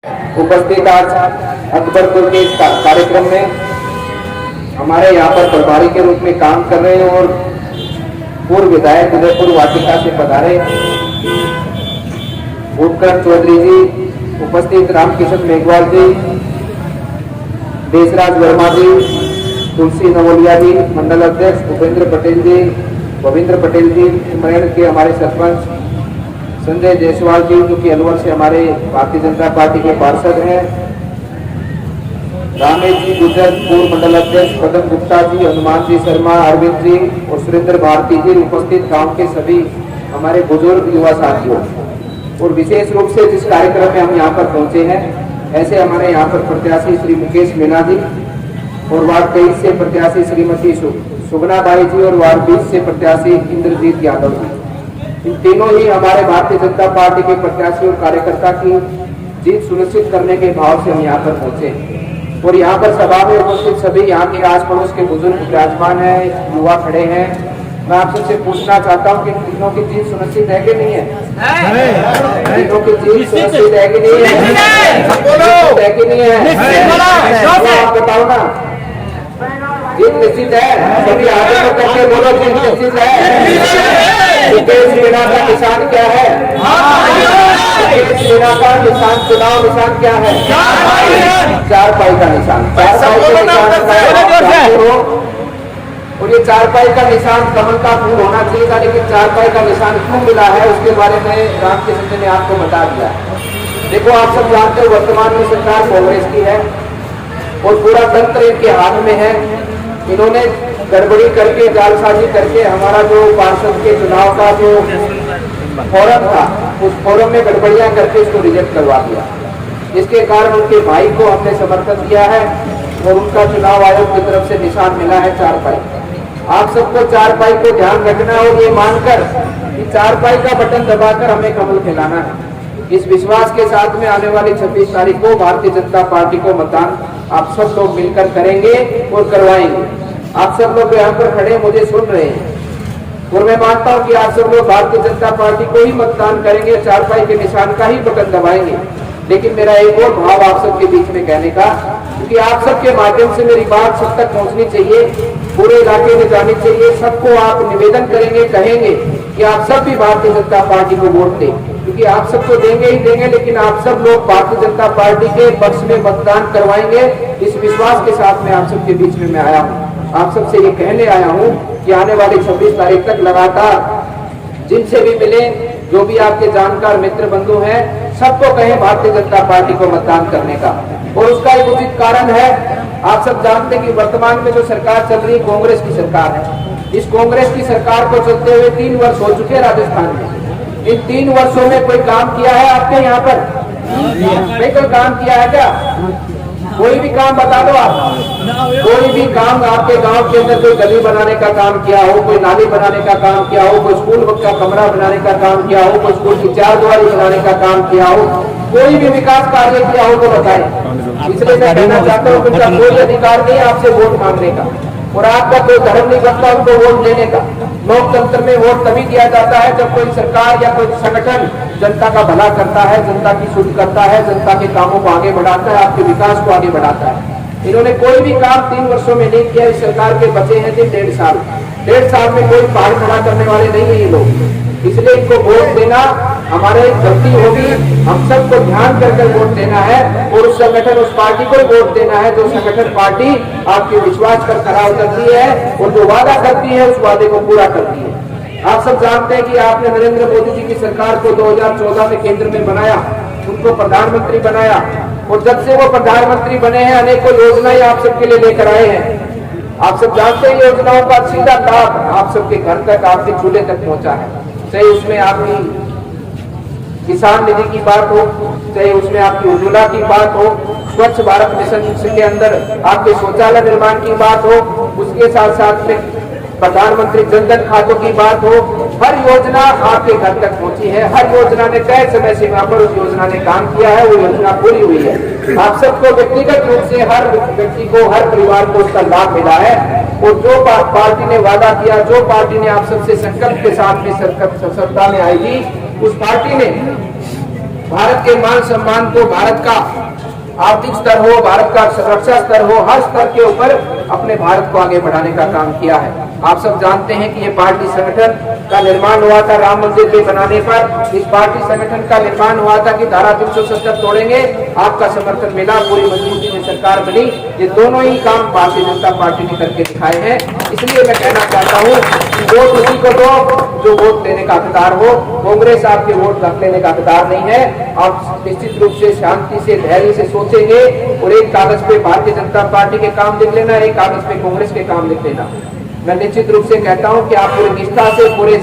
उपस्थित आज अकबरपुर के इस कार्यक्रम में हमारे यहाँ पर प्रभारी के रूप में काम कर रहे हैं और पूर्व विधायक उदयपुर वाटिका से पधारे उपकरण चौधरी जी, उपस्थित रामकिशन मेघवाल जी, देशराज वर्मा जी, तुलसी नवोलिया जी, मंडल अध्यक्ष उपेंद्र पटेल जी, गोविंद्र पटेल जी, उमरेड के हमारे सरपंच संजय जायसवाल जी, जो कि अलवर से हमारे भारतीय जनता पार्टी के पार्षद हैं, रामेश जी गुजर पूर्व मंडल अध्यक्ष, पदम गुप्ता जी, हनुमान जी शर्मा, अरविंद जी और सुरेंद्र भारती जी, उपस्थित गांव के सभी हमारे बुजुर्ग युवा साथियों, और विशेष रूप से जिस कार्यक्रम में हम यहाँ पर पहुंचे हैं, ऐसे हमारे यहाँ पर प्रत्याशी श्री मुकेश मीणा जी और वार्ड 23 से प्रत्याशी श्रीमती सुगना बाई जी और वार्ड 20 से प्रत्याशी इंद्रजीत यादव जी, इन तीनों ही हमारे भारतीय जनता पार्टी के प्रत्याशी और कार्यकर्ता की जीत सुनिश्चित करने के भाव से हम यहाँ पर पहुंचे। और यहाँ पर सभा में उपस्थित सभी यहाँ के आस पड़ोस के बुजुर्ग विराजमान है, युवा खड़े हैं। मैं आप सबसे पूछना चाहता हूँ कि तीनों की जीत सुनिश्चित है कि नहीं है? तीनों की जीत सुनिश्चित है कि नहीं है कि नहीं है? आप बताओ ना, जीत निश्चित है? सभी आगे को करके बोलो, जीत निश्चित है। मुकेश मीणा का निशान क्या है? मुकेश मीणा का निशान, चुनाव निशान क्या है? चारपाई का निशान। चारपाई का निशान और ये चारपाई का निशान कमल का फूल होना चाहिए था, लेकिन चारपाई का निशान क्यों मिला है उसके बारे में रामकिशन जी ने आपको बता दिया। देखो, आप सब जानते हो वर्तमान में सरकार कांग्रेस की है और पूरा तंत्र इनके हाथ में है। इन्होंने गड़बड़ी करके, जालसाजी करके हमारा जो पार्षद के चुनाव का जो फोरम था, उस फोरम में गड़बड़ियां करके इसको रिजेक्ट करवा दिया। इसके कारण उनके भाई को हमने समर्थन दिया है और उनका चुनाव आयोग की तरफ से निशान मिला है चारपाई। आप सबको चारपाई को ध्यान रखना है और ये मानकर कि चारपाई का बटन दबाकर हमें कमल खिलाना है। इस विश्वास के साथ में आने वाली 26 तारीख को भारतीय जनता पार्टी को मतदान आप सब लोग मिलकर करेंगे और करवाएंगे। आप सब लोग यहाँ पर खड़े मुझे सुन रहे हैं और मैं मानता हूँ कि आप सब लोग भारतीय जनता पार्टी को ही मतदान करेंगे, चारपाई के निशान का ही बटन दबाएंगे। लेकिन मेरा एक और भाव आप सबके बीच में कहने का, क्योंकि आप सबके माध्यम से मेरी बात सब तक पहुंचनी चाहिए, पूरे इलाके में जानी चाहिए। सबको आप निवेदन करेंगे, कहेंगे कि आप सब भी भारतीय जनता पार्टी को वोट दें, क्योंकि आप सबको देंगे ही देंगे, लेकिन आप सब लोग भारतीय जनता पार्टी के पक्ष में मतदान करवाएंगे। इस विश्वास के साथ में आप सबके बीच में मैं आया हूँ। आप सबसे ये कहने आया हूँ कि आने वाली 26 तारीख तक लगातार जिनसे भी मिले, जो भी आपके जानकार मित्र बंधु हैं, सबको कहें भारतीय जनता पार्टी को मतदान करने का। और उसका एक उचित कारण है, आप सब जानते हैं कि वर्तमान में जो सरकार चल रही है कांग्रेस की सरकार है। इस कांग्रेस की सरकार को चलते हुए 3 वर्ष हो चुके हैं राजस्थान में। इन 3 वर्षों में कोई काम किया है आपके यहाँ पर? नहीं, कोई काम किया है क्या? कोई भी काम बता दो आप। कोई भी काम आपके गांव के अंदर, कोई गली बनाने का काम किया हो, कोई नाली बनाने का काम किया हो, कोई स्कूल का कमरा बनाने का काम किया हो, कोई स्कूल की चारदीवारी बनाने का काम किया हो, कोई भी विकास कार्य किया हो तो बताएं। इसलिए मैं कहना चाहता हूँ कि उनका कोई अधिकार नहीं आपसे वोट मांगने का और आपका कोई धर्म नहीं बनता उनको वोट देने का। लोकतंत्र में वोट तभी दिया जाता है जब कोई सरकार या कोई संगठन जनता का भला करता है, जनता की सुध करता है, जनता के कामों को आगे बढ़ाता है, आपके विकास को आगे बढ़ाता है। इन्होंने कोई भी काम 3 वर्षों में नहीं किया। इस सरकार के बचे हैं 1.5 साल। 1.5 साल में कोई पहाड़ खड़ा करने वाले नहीं है ये लोग। इसलिए इनको वोट देना हमारे गलती होगी। हम सबको ध्यान करके वोट देना है और उस संगठन, उस पार्टी को वोट देना है जो संगठन पार्टी आपके विश्वास पर खरा उतरती है और जो वादा करती है उस वादे को पूरा करती है। आप सब जानते हैं कि आपने नरेंद्र मोदी जी की सरकार को 2014 में केंद्र में बनाया, उनको प्रधानमंत्री बनाया और जब से वो प्रधानमंत्री बने हैं अनेकों योजनाएं आप सबके लिए लेकर आए हैं। आप सब जानते हैं योजनाओं का सीधा लाभ आप सबके घर तक, आपके चूल्हे तक पहुंचा है। चाहे उसमें आपकी किसान निधि की बात हो, चाहे उसमें आपकी उज्ज्वला की बात हो, स्वच्छ भारत मिशन के अंदर आपके शौचालय निर्माण की बात हो, उसके साथ साथ में प्रधानमंत्री जनधन खातों की बात हो, हर योजना आपके घर तक पहुंची है। हर योजना ने तय समय सीमा पर उस योजना ने काम किया है, वो योजना पूरी हुई है। आप सबको व्यक्तिगत रूप से हर व्यक्ति को, हर परिवार को उसका लाभ मिला है। और जो पार्टी ने वादा किया, जो पार्टी ने आप सबसे संकल्प के साथ में सत्ता में आई थी, उस पार्टी ने भारत के मान सम्मान को, भारत का आर्थिक स्तर हो, भारत का सुरक्षा स्तर हो, हर स्तर के ऊपर अपने भारत को आगे बढ़ाने का काम किया है। आप सब जानते हैं कि ये पार्टी संगठन का निर्माण हुआ था राम मंदिर के बनाने पर। इस पार्टी संगठन का निर्माण हुआ था कि धारा 370 तोड़ेंगे, आपका समर्थन मिला, पूरी मजबूती में सरकार बनी। ये दोनों ही काम भारतीय जनता पार्टी ने करके दिखाए हैं। इसलिए मैं कहना चाहता हूँ कि वोट उसी को दो जो वोट देने का हकदार हो। कांग्रेस आपके वोट रख लेने का हकदार नहीं है। आप निश्चित रूप से शांति से, धैर्य से सोचेंगे और एक कागज पे भारतीय जनता पार्टी के काम लिख लेना, एक कागज पे कांग्रेस के काम लिख लेना। मैं निश्चित रूप से कहता हूं कि आप पूरी निष्ठा से, पूरे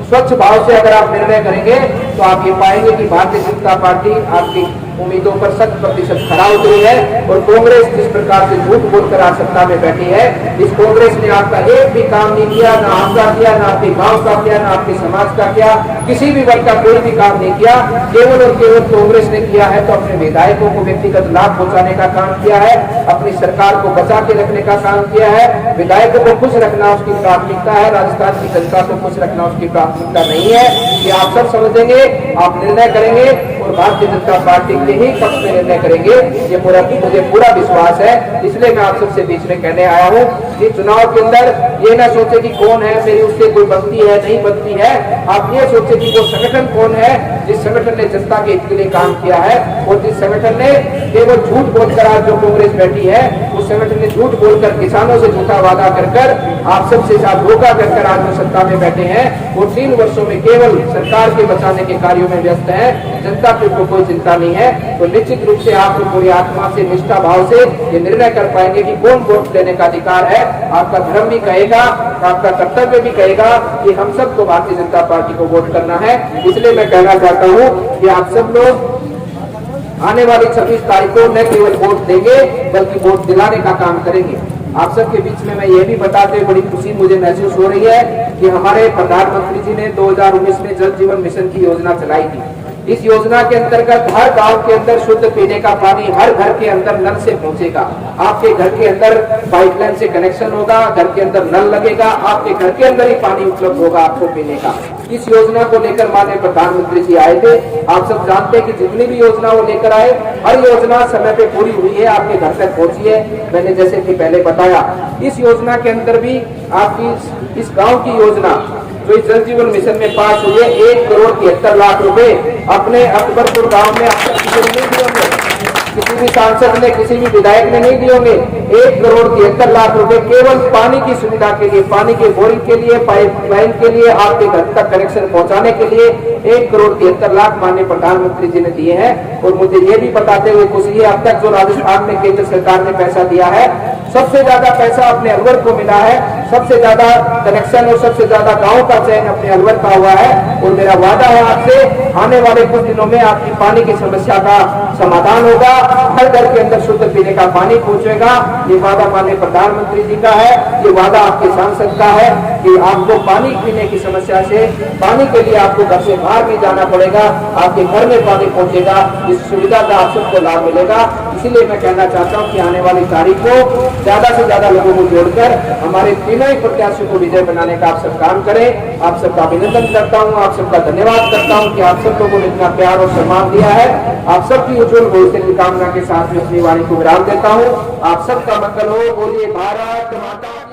स्वच्छ भाव से अगर आप निर्णय करेंगे तो आप ये पाएंगे कि भारतीय जनता पार्टी आपकी उम्मीदों पर 100% खरा उतरी है। और कांग्रेस जिस प्रकार से झूठ बोलकर आज सत्ता में बैठी है, इस कांग्रेस ने आपका एक भी काम नहीं किया, ना आपका किया, ना आपके गांव का किया, ना आपके समाज का किया, किसी भी वर्ग का कोई भी काम नहीं किया। केवल और केवल कांग्रेस ने किया है तो अपने विधायकों को व्यक्तिगत लाभ पहुंचाने का काम किया है, अपनी सरकार को बचा के रखने का काम किया है। विधायकों को खुश रखना उसकी प्राथमिकता है, राजस्थान की जनता को खुश रखना उसकी प्राथमिकता नहीं है। ये आप सब समझेंगे, आप निर्णय करेंगे और भारतीय जनता पार्टी के ही पक्ष में निर्णय करेंगे, ये मुझे पूरा विश्वास है। इसलिए मैं आप सबसे बीच में कहने आया हूँ कि चुनाव के अंदर ये ना सोचे कि कौन है, मेरी उससे कोई बनती है नहीं बनती है। आप ये सोचे कि वो संगठन कौन है जिस संगठन ने जनता के हित के लिए काम किया है, और जिस संगठन ने केवल झूठ बोलकर आज जो कांग्रेस बैठी है, उस संगठन ने झूठ बोलकर किसानों से झूठा वादा कर आप सबसे साथ धोखा कर आज जो सत्ता में बैठे हैं, वो 3 वर्षों में केवल सरकार के बचाने के कार्यों में व्यस्त है, जनता के ऊपर कोई चिंता नहीं है। तो निश्चित रूप से आप पूरी आत्मा से, निष्ठा भाव से ये निर्णय कर पाएंगे कि कौन वोट देने का अधिकार है। आपका धर्म भी कहेगा, आपका कर्तव्य भी कहेगा कि हम सबको भारतीय जनता पार्टी को वोट करना है। इसलिए मैं कहना चाहता हूँ कि आप सब लोग आने वाली 26 तारीख को न केवल वोट देंगे बल्कि वोट दिलाने का काम करेंगे। आप सबके बीच में मैं ये भी बताते हुए बड़ी खुशी मुझे महसूस हो रही है कि हमारे प्रधानमंत्री जी ने 2019 में जल जीवन मिशन की योजना चलाई थी। इस योजना के अंतर्गत हर गांव के अंदर शुद्ध पीने का पानी हर घर के अंदर नल से पहुंचेगा। आपके घर के अंदर पाइपलाइन से कनेक्शन होगा, घर के अंदर नल लगेगा, आपके घर के अंदर ही पानी उपलब्ध होगा आपको पीने का। इस योजना को लेकर माननीय प्रधानमंत्री जी आए थे। आप सब जानते हैं कि जितनी भी योजना वो लेकर आए, हर योजना समय पे पूरी हुई है, आपके घर तक पहुंची है। मैंने जैसे कि पहले बताया, इस योजना के अंदर भी आपकी इस गाँव की योजना जो इस जल जीवन मिशन में पास हुई है, 1,73,00,000 रुपए अपने अकबरपुर गांव में अब तक किसी ने नहीं दिए होंगे, किसी भी सांसद ने, किसी भी विधायक ने नहीं दिए होंगे। 1,73,00,000 रुपए केवल पानी की सुविधा के लिए, पानी के बोरिंग के लिए, पाइपलाइन के लिए, आपके घर तक कनेक्शन पहुंचाने के लिए 1,73,00,000 माननीय प्रधानमंत्री जी ने दिए हैं। और मुझे ये भी बताते हुए खुशी है, अब तक जो राजस्थान में केंद्र सरकार ने पैसा दिया है, सबसे ज्यादा पैसा अपने अलवर को मिला है, सबसे ज्यादा कनेक्शन और सबसे ज्यादा गांव का चयन अपने अलवर का हुआ है। और मेरा वादा है आपसे, आने वाले कुछ दिनों में आपकी पानी की समस्या का समाधान होगा, हर घर के अंदर शुद्ध पीने का पानी पहुंचेगा। ये वादा माननीय प्रधानमंत्री जी का है, ये वादा आपके सांसद का है कि आपको पानी पीने की समस्या से, पानी के लिए आपको घर से बाहर नहीं जाना पड़ेगा, आपके घर में पानी पहुंचेगा। इस सुविधा का आप सबको लाभ मिलेगा। इसीलिए मैं कहना चाहता हूँ कि आने वाली तारीख को ज्यादा से ज्यादा लोगों को जोड़कर हमारे तीनों ही प्रत्याशियों को विजय बनाने का आप सब काम करें। आप सबका अभिनंदन करता हूँ, आप सबका धन्यवाद करता हूँ कि आप सब लोगों ने इतना प्यार और सम्मान दिया है। आप सबकी उज्जवल भविष्य की कामना के साथ में अपनी वाणी को विराम देता हूँ। आप सबका मंगल हो। बोलिए भारत माता की।